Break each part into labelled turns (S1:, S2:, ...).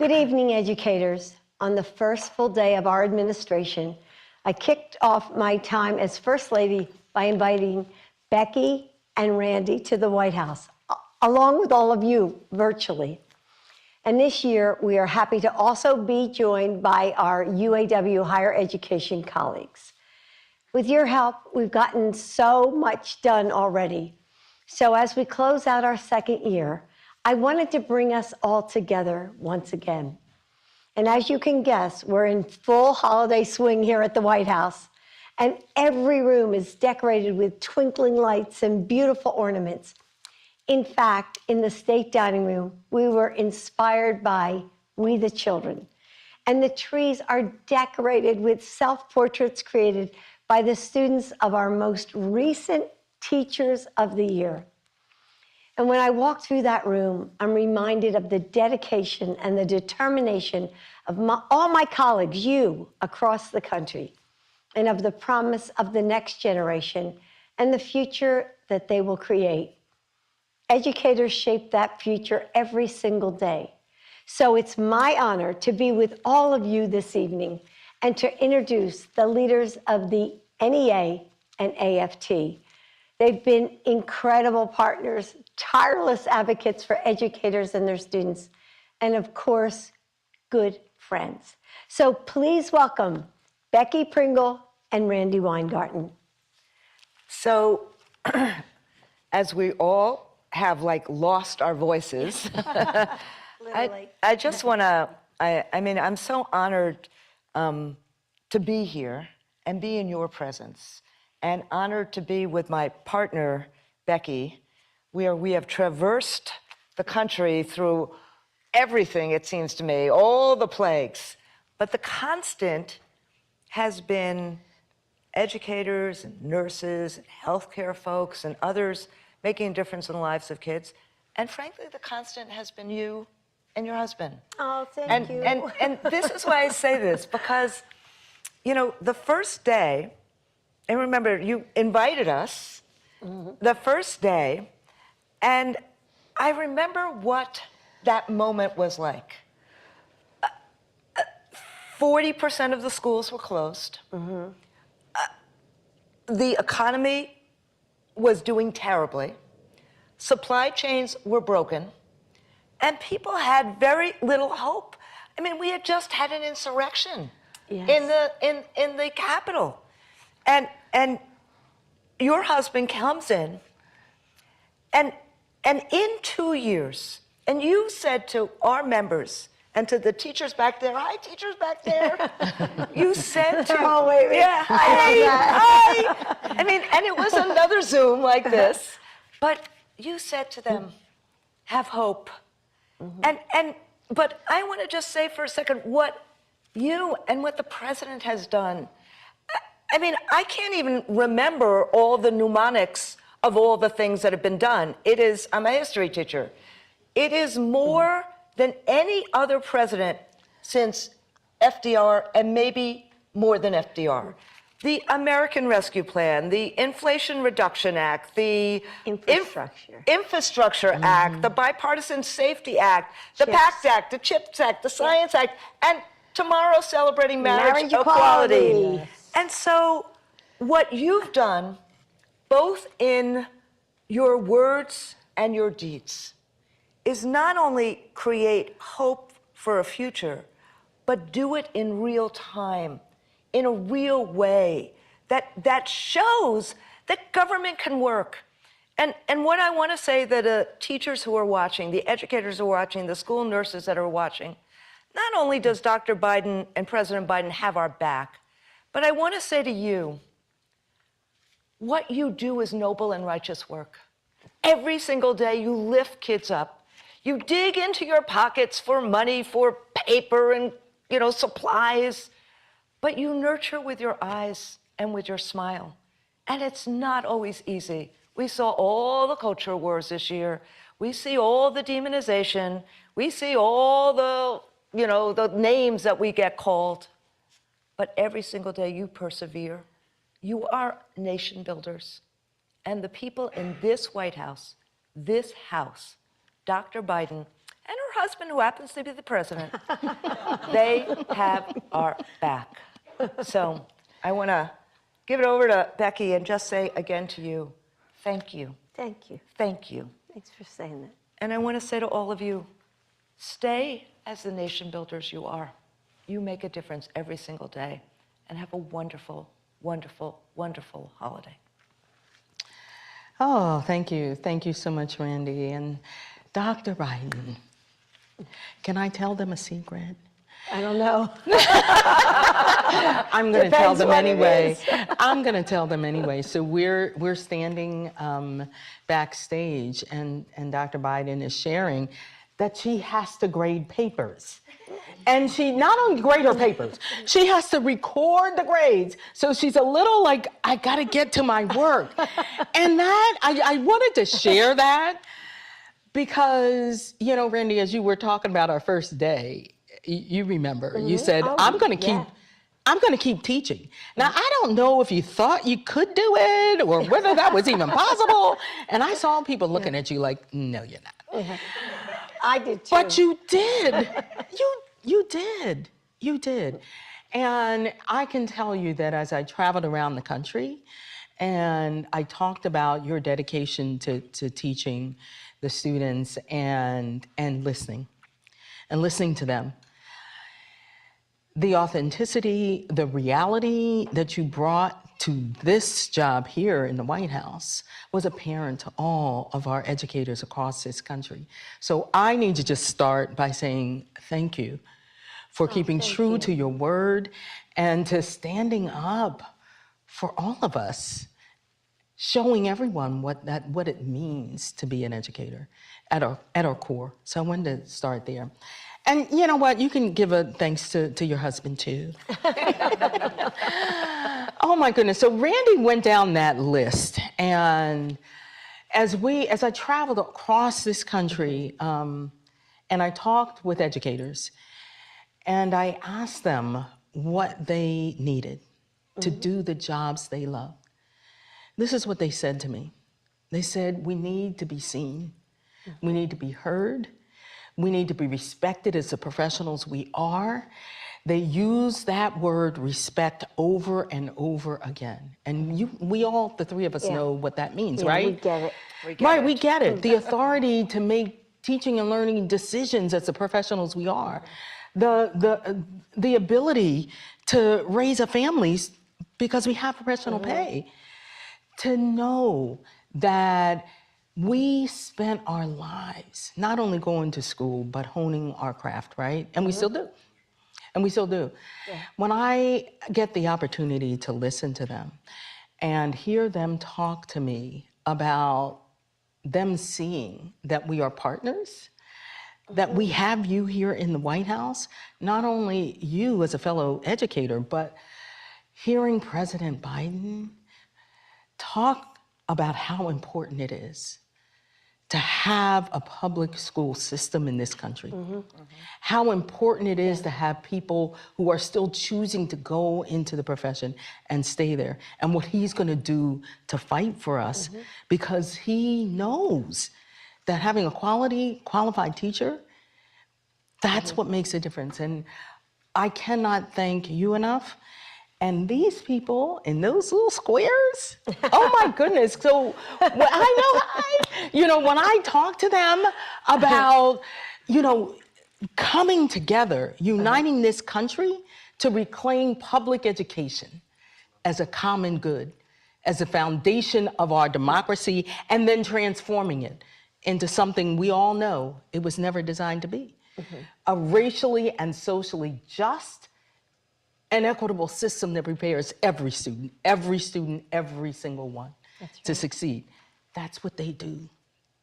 S1: Good evening, educators. On the first full day of our administration, I kicked off my time as First Lady by inviting Becky and Randy to the White House, along with all of you virtually. And this year, we are happy to also be joined by our UAW higher education colleagues. With your help, we've gotten so much done already. So as we close out our second year, I wanted to bring us all together once again. And as you can guess, we're in full holiday swing here at the White House, and every room is decorated with twinkling lights and beautiful ornaments. In fact, in the State Dining Room, we were inspired by We the Children, and the trees are decorated with self-portraits created by the students of our most recent Teachers of the Year. And when I walk through that room, I'm reminded of the dedication and the determination of all my colleagues, you, across the country, and of the promise of the next generation and the future that they will create. Educators shape that future every single day. So it's my honor to be with all of you this evening and to introduce the leaders of the NEA and AFT. They've been incredible partners, tireless advocates for educators and their students, and of course, good friends. So please welcome Becky Pringle and Randy Weingarten.
S2: So, as we all have lost our voices, I just want to, I'm so honored to be here and be in your presence, and honored to be with my partner, Becky. We have traversed the country through everything, it seems to me, all the plagues. But the constant has been educators and nurses and healthcare folks and others making a difference in the lives of kids. And frankly, the constant has been you and your husband.
S1: Oh, thank you.
S2: And this is why I say this, because, you know, the first day, and remember, you invited us the first day, and I remember what that moment was like. 40% of the schools were closed. The economy was doing terribly. Supply chains were broken, and people had very little hope. I mean, we had just had an insurrection in the Capitol. And your husband comes in, and in 2 years, and you said to our members and to the teachers back there, hi, teachers back there, you said to,
S1: oh, wait.
S2: Yeah, hi. I mean, and it was another Zoom like this, but you said to them, have hope. But I want to just say for a second what you and what the president has done. I mean, I can't even remember all the mnemonics of all the things that have been done. I'm a history teacher. It is more than any other president since FDR, and maybe more than FDR. The American Rescue Plan, the Inflation Reduction Act, the Infrastructure Act, the Bipartisan Safety Act, the PACT Act, the CHIPS Act, the Science Act, and tomorrow celebrating marriage equality.
S1: Yes.
S2: And so what you've done, both in your words and your deeds, is not only create hope for a future, but do it in real time, in a real way that shows that government can work. And what I want to say that the teachers who are watching, the educators who are watching, the school nurses that are watching, not only does Dr. Biden and President Biden have our back, but I want to say to you, what you do is noble and righteous work. Every single day you lift kids up. You dig into your pockets for money, for paper and, supplies, but you nurture with your eyes and with your smile. And it's not always easy. We saw all the culture wars this year. We see all the demonization. We see all the, the names that we get called. But every single day you persevere. You are nation builders. And the people in this White House, Dr. Biden and her husband, who happens to be the president, they have our back. So I want to give it over to Becky and just say again to you, thank you.
S1: Thank you.
S2: Thank you.
S1: Thanks for saying that.
S2: And I want to say to all of you, stay as the nation builders you are. You make a difference every single day. And have a wonderful, wonderful, wonderful holiday.
S3: Oh, thank you. Thank you so much, Randy. And Dr. Biden, can I tell them a secret?
S1: I don't know.
S3: I'm going to tell them
S1: what it
S3: anyway.
S1: is.
S3: I'm going to tell them anyway. So we're standing backstage, and Dr. Biden is sharing that she has to grade papers. And she not only grade her papers, she has to record the grades. So she's a little like, I got to get to my work. And that, I wanted to share that because, you know, Randy, as you were talking about our first day, you remember, you said,
S1: Oh,
S3: I'm going to keep teaching. Now, I don't know if you thought you could do it or whether that was even possible. And I saw people looking at you like, no, you're not.
S1: I did too.
S3: But you did. You did. You did. And I can tell you that as I traveled around the country and I talked about your dedication to teaching the students and listening to them, the authenticity, the reality that you brought to this job here in the White House was apparent to all of our educators across this country. So I need to just start by saying thank you for keeping true to your word and to standing up for all of us, showing everyone what it means to be an educator at our core. So I wanted to start there. And you know what? You can give a thanks to your husband too. Oh my goodness. So Randy went down that list, and as I traveled across this country, and I talked with educators, and I asked them what they needed to do the jobs they love. This is what they said to me. They said, we need to be seen. We need to be heard. We need to be respected as the professionals we are. They use that word respect over and over again. And we all, the three of us, know what that means, right?
S1: We get it.
S3: We get it. The authority to make teaching and learning decisions as the professionals we are. The ability to raise a families because we have professional pay. To know that we spent our lives not only going to school, but honing our craft, right? And we still do. And we still do. Yeah. When I get the opportunity to listen to them and hear them talk to me about them seeing that we are partners, that we have you here in the White House, not only you as a fellow educator, but hearing President Biden talk about how important it is to have a public school system in this country. How important it is to have people who are still choosing to go into the profession and stay there, and what he's gonna do to fight for us, because he knows that having a qualified teacher, that's what makes a difference. And I cannot thank you enough. And these people in those little squares, oh my goodness. So when I talk to them about, coming together, uniting this country to reclaim public education as a common good, as a foundation of our democracy, and then transforming it into something we all know it was never designed to be. A racially and socially just an equitable system that prepares every student, every single one to succeed. That's what they do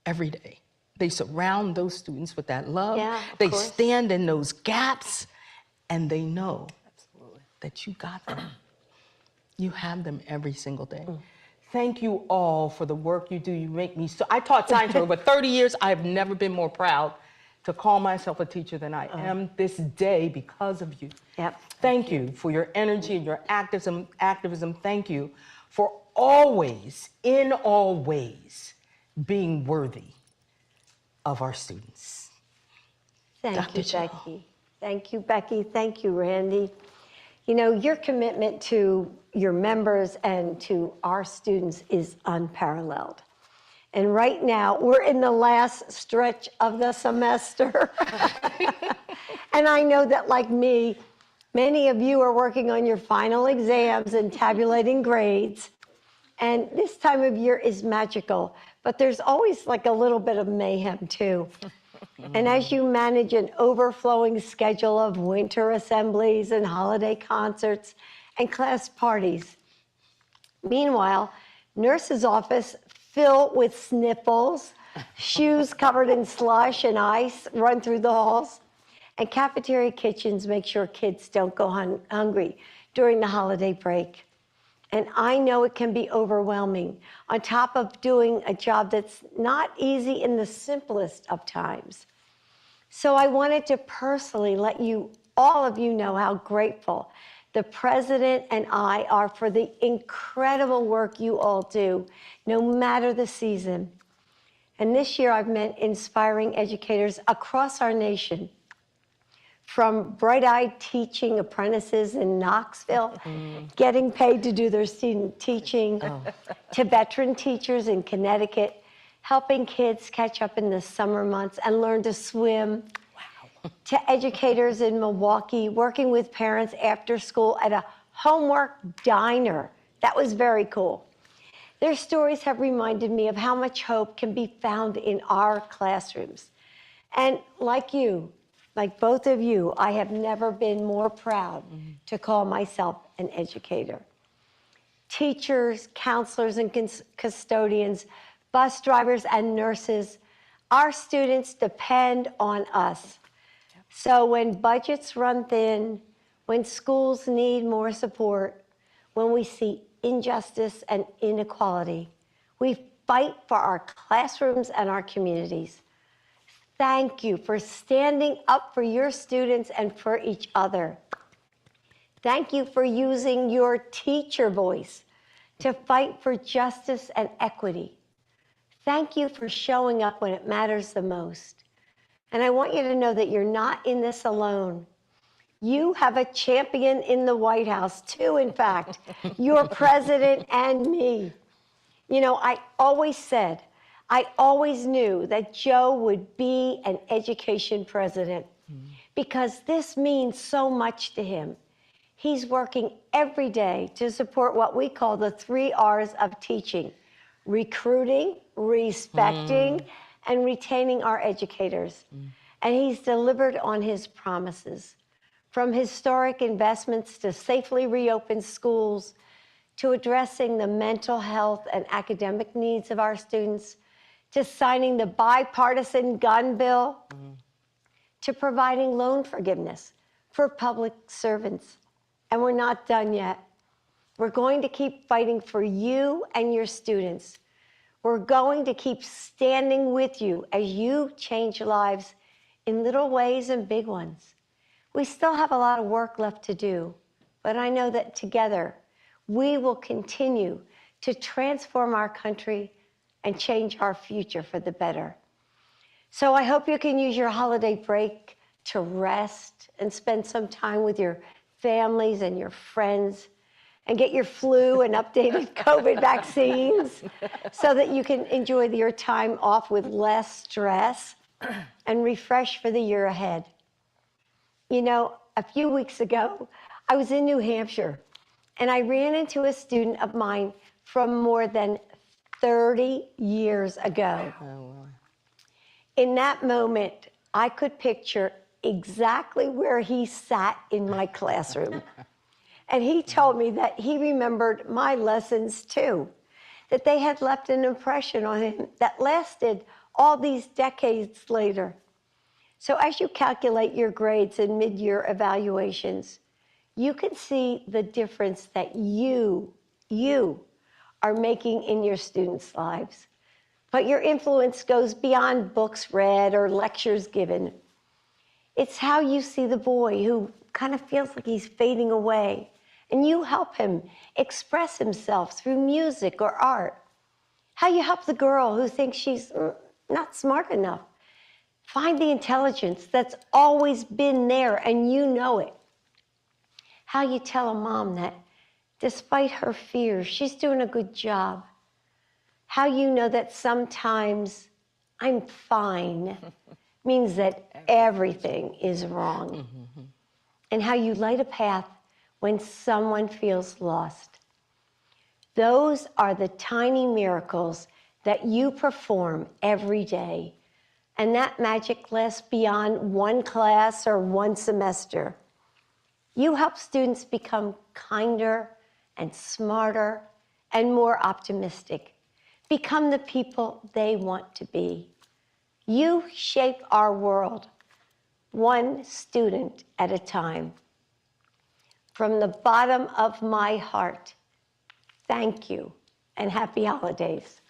S3: every day. They surround those students with that love. They stand in those gaps, and they know that you got them. You have them every single day. Thank you all for the work you do. You make me so. I taught science for over 30 years. I have never been more proud to call myself a teacher than I am this day because of you. Thank you for your energy and your activism. Thank you for always, in all ways, being worthy of our students.
S1: Thank
S3: Dr.
S1: you,
S3: Joe.
S1: Becky. Thank you, Becky. Thank you, Randy. You know, your commitment to your members and to our students is unparalleled. And right now, we're in the last stretch of the semester. And I know that, like me, many of you are working on your final exams and tabulating grades. And this time of year is magical, but there's always like a little bit of mayhem too. And as you manage an overflowing schedule of winter assemblies and holiday concerts and class parties, meanwhile, nurse's office filled with sniffles, shoes covered in slush and ice run through the halls, and cafeteria kitchens make sure kids don't go hungry during the holiday break. And I know it can be overwhelming, on top of doing a job that's not easy in the simplest of times. So I wanted to personally let all of you know how grateful the president and I are for the incredible work you all do, no matter the season. And this year I've met inspiring educators across our nation, from bright-eyed teaching apprentices in Knoxville, getting paid to do their student teaching, to veteran teachers in Connecticut, helping kids catch up in the summer months and learn to swim, to educators in Milwaukee, working with parents after school at a homework diner. That was very cool. Their stories have reminded me of how much hope can be found in our classrooms. And like you, like both of you, I have never been more proud to call myself an educator. Teachers, counselors, and custodians, bus drivers, and nurses, our students depend on us. So when budgets run thin, when schools need more support, when we see injustice and inequality, we fight for our classrooms and our communities. Thank you for standing up for your students and for each other. Thank you for using your teacher voice to fight for justice and equity. Thank you for showing up when it matters the most. And I want you to know that you're not in this alone. You have a champion in the White House, too, in fact, your president and me. You know, I always knew that Joe would be an education president because this means so much to him. He's working every day to support what we call the 3 R's of teaching: recruiting, respecting, and retaining our educators. And he's delivered on his promises, from historic investments to safely reopen schools, to addressing the mental health and academic needs of our students, to signing the bipartisan gun bill, to providing loan forgiveness for public servants. And we're not done yet. We're going to keep fighting for you and your students. We're going to keep standing with you as you change lives in little ways and big ones. We still have a lot of work left to do, but I know that together we will continue to transform our country and change our future for the better. So I hope you can use your holiday break to rest and spend some time with your families and your friends, and get your flu and updated COVID vaccines so that you can enjoy your time off with less stress and refresh for the year ahead. You know, a few weeks ago, I was in New Hampshire, and I ran into a student of mine from more than 30 years ago.
S3: Oh, wow.
S1: In that moment, I could picture exactly where he sat in my classroom. And he told me that he remembered my lessons too, that they had left an impression on him that lasted all these decades later. So as you calculate your grades and mid-year evaluations, you can see the difference that you are making in your students' lives. But your influence goes beyond books read or lectures given. It's how you see the boy who kind of feels like he's fading away, and you help him express himself through music or art. How you help the girl who thinks she's not smart enough Find the intelligence that's always been there and you know it. How you tell a mom that despite her fears, she's doing a good job. How you know that sometimes I'm fine means that everything is wrong. And how you light a path when someone feels lost. Those are the tiny miracles that you perform every day. And that magic lasts beyond one class or one semester. You help students become kinder and smarter and more optimistic, become the people they want to be. You shape our world, one student at a time. From the bottom of my heart, thank you and happy holidays.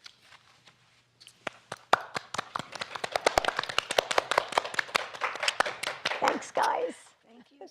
S1: Thanks, guys. Thank you.